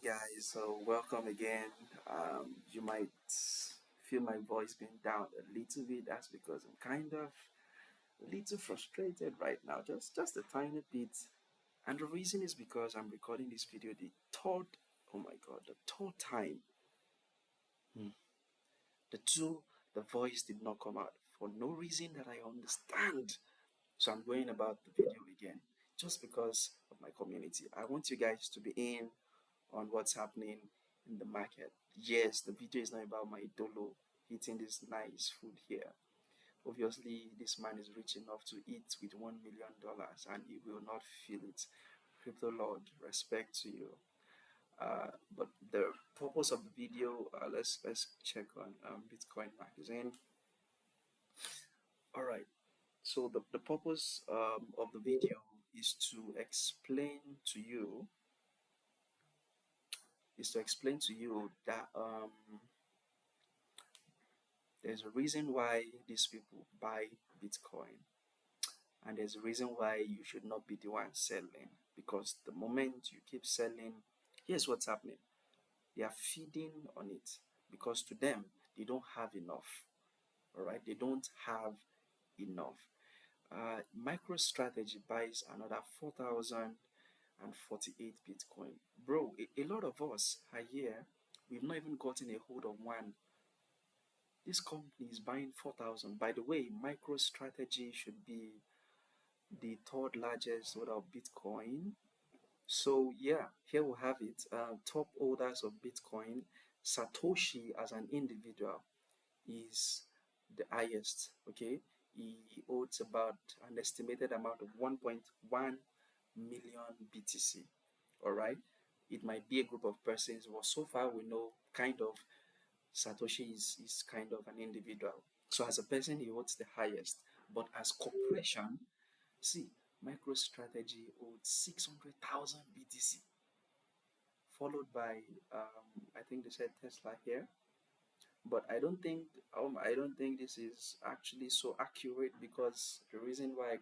guys. So welcome again. You might feel my voice being down a little bit. That's because I'm kind of a little frustrated right now, just a tiny bit. And the reason is because I'm recording this video the third. Oh my God, the third time. The two, the voice did not come out for no reason that I understand. So I'm going about the video again, just because of my community. I want you guys to be in on what's happening in the market. Yes, the video is not about my dolo eating this nice food here. Obviously, this man is rich enough to eat with $1 million and he will not feel it. Crypto Lord, respect to you. But the purpose of the video, let's check on Bitcoin magazine. All right. So the purpose of the video is to explain to you that there's a reason why these people buy Bitcoin, and there's a reason why you should not be the one selling. Because the moment you keep selling, here's what's happening: they are feeding on it because to them they don't have enough. All right, they don't have enough. MicroStrategy buys another 4,048 Bitcoin. Bro, a lot of us are here. We've not even gotten a hold of one. This company is buying 4,000. By the way, MicroStrategy should be the third largest holder of Bitcoin. So yeah, here we have it. Top holders of Bitcoin. Satoshi as an individual is the highest. Okay, he owns about an estimated amount of 1.1 million BTC. All right, it might be a group of persons, but so far we know kind of Satoshi is kind of an individual. So as a person, he holds the highest. But as corporation, see, MicroStrategy holds 600,000 BTC, followed by I think they said Tesla here. But I don't think this is actually so accurate, because the reason why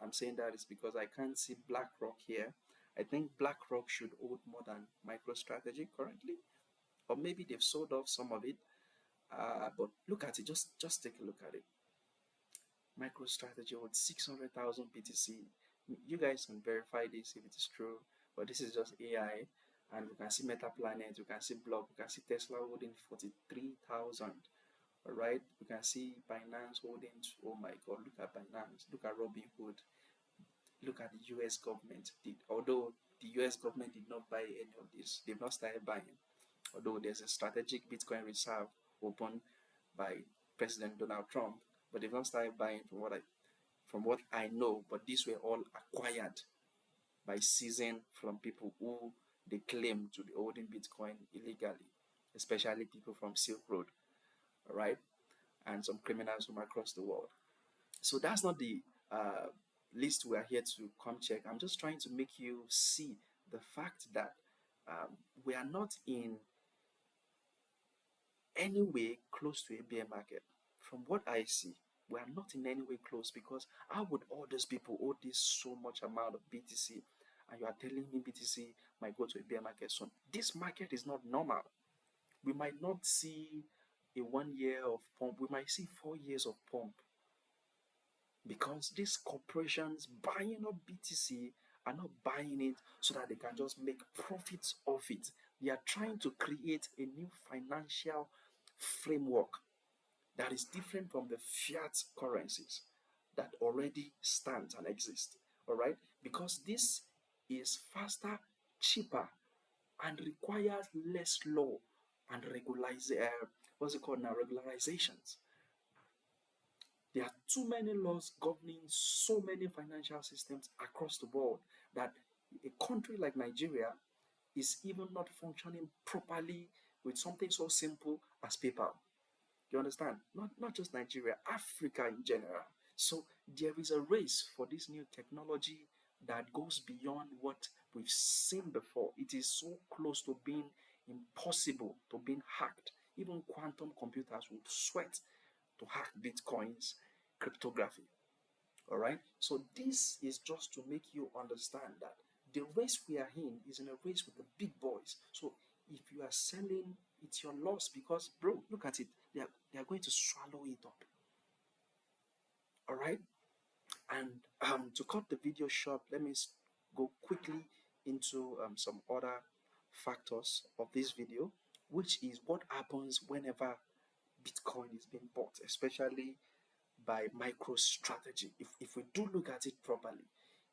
I'm saying that is because I can't see BlackRock here. I think BlackRock should hold more than MicroStrategy currently, or maybe they've sold off some of it. But look at it. Just take a look at it. MicroStrategy with 600,000 BTC. You guys can verify this if it is true, but this is just AI. And we can see MetaPlanet, we can see Block, we can see Tesla holding 43,000. All right, we can see Binance holding. Oh my God, look at Binance, look at Robinhood, look at the US government. Although the US government did not buy any of this, they've not started buying. Although there's a strategic Bitcoin reserve opened by President Donald Trump, but they've not started buying from what I know. But these were all acquired by seizing from people who they claim to be holding Bitcoin illegally, especially people from Silk Road, all right, and some criminals from across the world. So that's not the list we are here to come check. I'm just trying to make you see the fact that we are not in any way close to a bear market. From what I see, we are not in any way close, because how would all those people owe this so much amount of BTC, and you are telling me BTC might go to a bear market soon? This market is not normal. We might not see a 1 year of pump, we might see 4 years of pump, because these corporations buying up BTC are not buying it so that they can just make profits off it. They are trying to create a new financial framework that is different from the fiat currencies that already stand and exist. All right, because this is faster, cheaper, and requires less law and regularize what's it called now, regularizations. There are too many laws governing so many financial systems across the world that a country like Nigeria is even not functioning properly with something so simple as PayPal. You understand? Not just Nigeria, Africa in general. So there is a race for this new technology that goes beyond what we've seen before. It is so close to being impossible, to being hacked. Even quantum computers would sweat to hack Bitcoin's cryptography. All right. So this is just to make you understand that the race we are in is in a race with the big boys. So are selling, it's your loss because, bro, look at it. They are going to swallow it up. All right. And to cut the video short, let me go quickly into some other factors of this video, which is what happens whenever Bitcoin is being bought, especially by MicroStrategy. If we do look at it properly,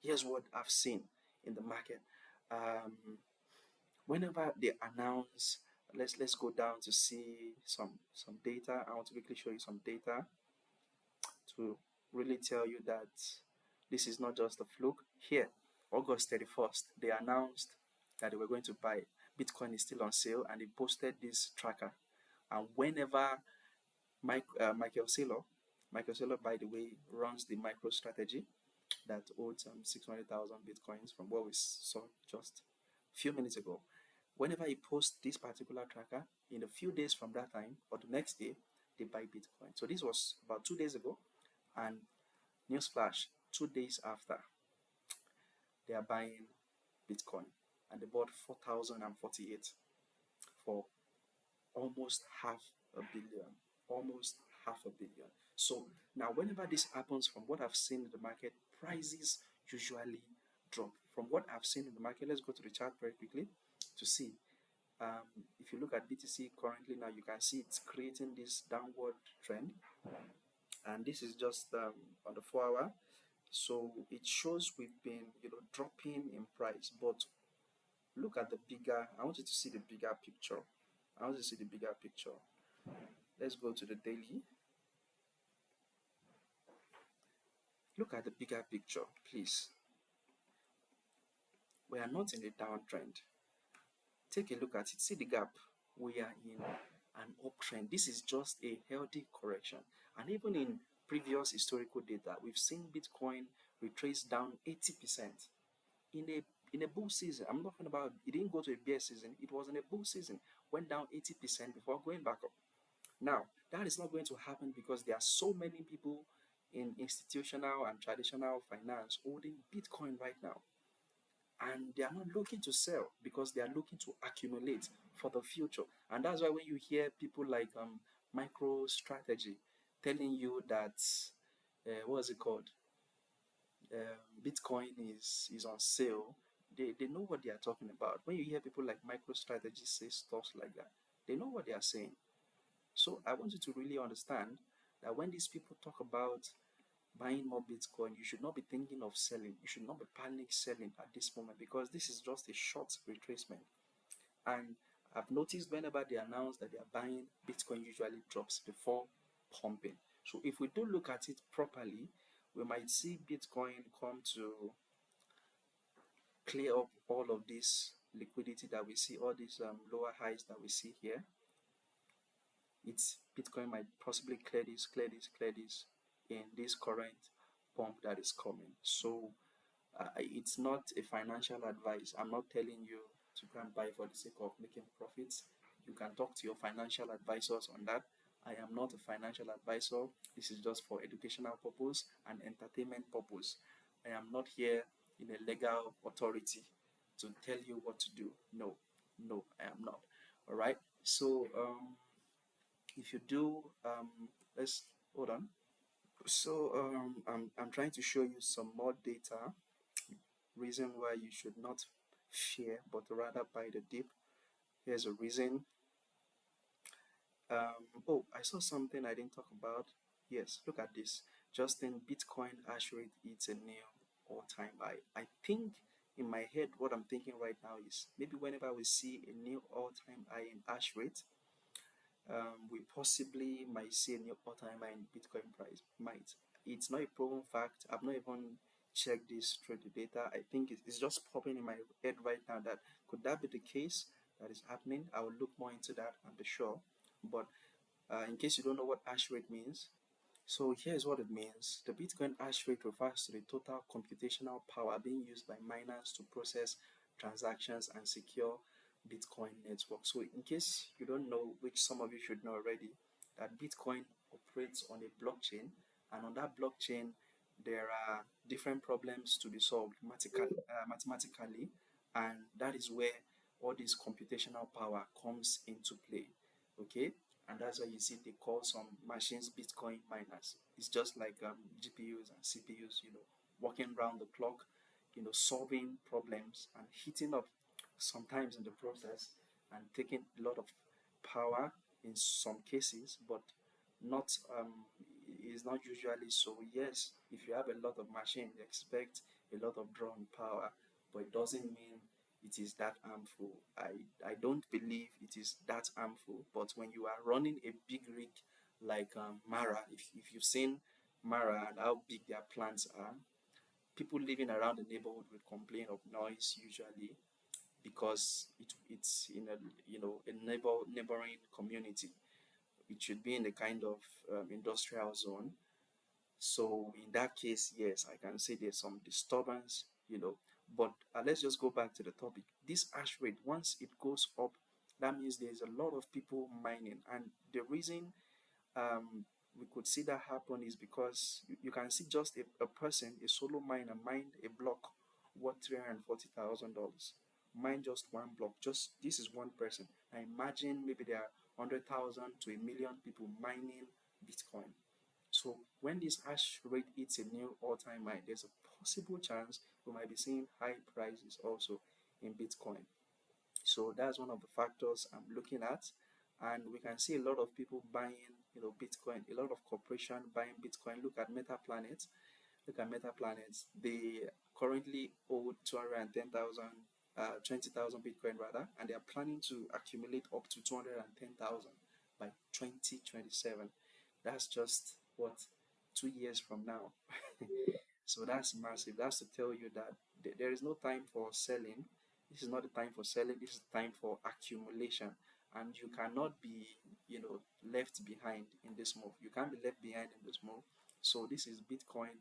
here's what I've seen in the market. Um, Whenever they announce, let's go down to see some data. I want to quickly show you some data to really tell you that this is not just a fluke. Here, August 31st, they announced that they were going to buy. Bitcoin is still on sale, and they posted this tracker. And whenever Michael Saylor, by the way, runs the MicroStrategy that owns 600,000 Bitcoins from what we saw just a few minutes ago. Whenever he posts this particular tracker, in a few days from that time or the next day, they buy Bitcoin. So this was about 2 days ago, and newsflash, 2 days after, they are buying Bitcoin, and they bought 4,048 for almost half a billion. Almost half a billion. So now, whenever this happens, from what I've seen in the market, prices usually drop. From what I've seen in the market, let's go to the chart very quickly to see. If you look at BTC currently now, you can see it's creating this downward trend, and this is just on the 4 hour. So it shows we've been, dropping in price, but look at the bigger. I want you to see the bigger picture. I want you to see the bigger picture. Let's go to the daily. Look at the bigger picture, please. We are not in a downtrend. Take a look at it. See the gap. We are in an uptrend. This is just a healthy correction. And even in previous historical data, we've seen Bitcoin retrace down 80% in a bull season. I'm talking about, it didn't go to a bear season. It was in a bull season. Went down 80% before going back up. Now, that is not going to happen because there are so many people in institutional and traditional finance holding Bitcoin right now. And they are not looking to sell because they are looking to accumulate for the future. And that's why when you hear people like MicroStrategy telling you that, what's it called? Bitcoin is on sale, they know what they are talking about. When you hear people like MicroStrategy say stuff like that, they know what they are saying. So I want you to really understand that when these people talk about buying more Bitcoin, you should not be thinking of selling. You should not be panic selling at this moment because this is just a short retracement. And I've noticed whenever they announce that they are buying, Bitcoin usually drops before pumping. So if we do look at it properly, we might see Bitcoin come to clear up all of this liquidity that we see, all these lower highs that we see here. It's Bitcoin might possibly clear this in this current pump that is coming. So it's not a financial advice. I'm not telling you to go and buy for the sake of making profits. You can talk to your financial advisors on that. I am not a financial advisor. This is just for educational purpose and entertainment purpose. I am not here in a legal authority to tell you what to do. No, no, I am not. All right. So if you do, let's hold on. So I'm trying to show you some more data. Reason why you should not fear, but rather buy the dip. Here's a reason. Oh, I saw something I didn't talk about. Yes, look at this. Just in Bitcoin hash rate, it's a new all-time high. I think in my head, what I'm thinking right now is maybe whenever we see a new all-time high in hash rate, we possibly might see a new all-time high in Bitcoin price. Might. It's not a proven fact. I've not even checked this through the data. I think it's just popping in my head right now that could that be the case that is happening? I will look more into that and be sure. But in case you don't know what hash rate means, so here's what it means. The Bitcoin hash rate refers to the total computational power being used by miners to process transactions and secure Bitcoin network. So in case you don't know, which some of you should know already, that Bitcoin operates on a blockchain, and on that blockchain there are different problems to be solved mathematically, and that is where all this computational power comes into play. Okay, and that's why you see they call some machines Bitcoin miners. It's just like GPUs and CPUs, working around the clock, solving problems and heating up sometimes in the process and taking a lot of power in some cases, but not is not usually so. Yes, if you have a lot of machine, expect a lot of drawn power, but it doesn't mean it is that harmful. I don't believe it is that harmful. But when you are running a big rig like Mara, if you've seen Mara and how big their plants are, people living around the neighborhood will complain of noise usually because it's in a neighboring community. It should be in a kind of industrial zone. So in that case, yes, I can say there's some disturbance. But let's just go back to the topic. This hash rate, once it goes up, that means there's a lot of people mining, and the reason um, we could see that happen is because you can see just a person, a solo miner, mine a block worth $340,000. Mine just one block. Just this is one person. Now imagine maybe there are 100,000 to a million people mining Bitcoin. So when this hash rate hits a new all-time high, there's a possible chance we might be seeing high prices also in Bitcoin. So that's one of the factors I'm looking at. And we can see a lot of people buying, Bitcoin, a lot of corporation buying Bitcoin. Look at Meta Planet. Look at Meta Planet. They currently hold 210,000, 20,000 Bitcoin rather, and they are planning to accumulate up to 210,000 by 2027. That's just what, 2 years from now. So that's massive. That's to tell you that there is no time for selling. This is not the time for selling. This is the time for accumulation, and you cannot be, left behind in this move. You can't be left behind in this move. So this is Bitcoin,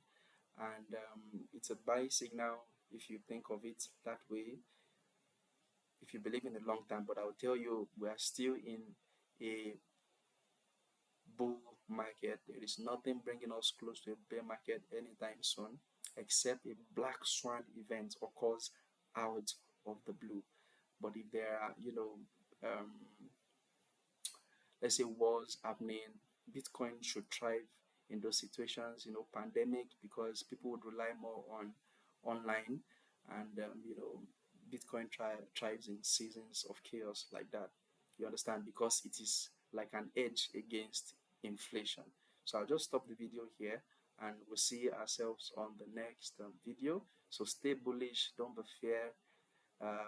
and it's a buy signal if you think of it that way. If you believe in the long term, but I'll tell you, we are still in a bull market. There is nothing bringing us close to a bear market anytime soon, except a black swan event occurs out of the blue. But if there are, let's say wars happening, Bitcoin should thrive in those situations. Pandemic, because people would rely more on online, and Bitcoin thrives in seasons of chaos like that. You understand? Because it is like an edge against inflation. So I'll just stop the video here, and we'll see ourselves on the next video. So stay bullish, don't be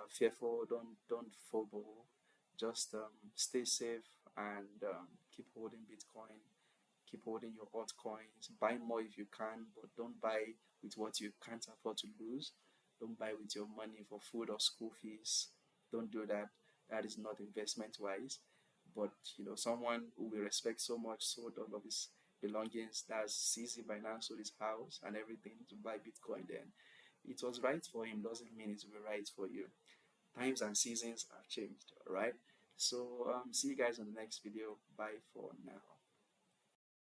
fearful, don't FOBO, just stay safe, and keep holding Bitcoin, keep holding your altcoins, buy more if you can, but don't buy with what you can't afford to lose. Don't buy with your money for food or school fees. Don't do that. That is not investment wise. But someone who we respect so much sold all of his belongings. That's CC Binance, sold his house and everything to buy Bitcoin. Then it was right for him, doesn't mean it will be right for you. Times and seasons have changed. All right. So see you guys on the next video. Bye for now.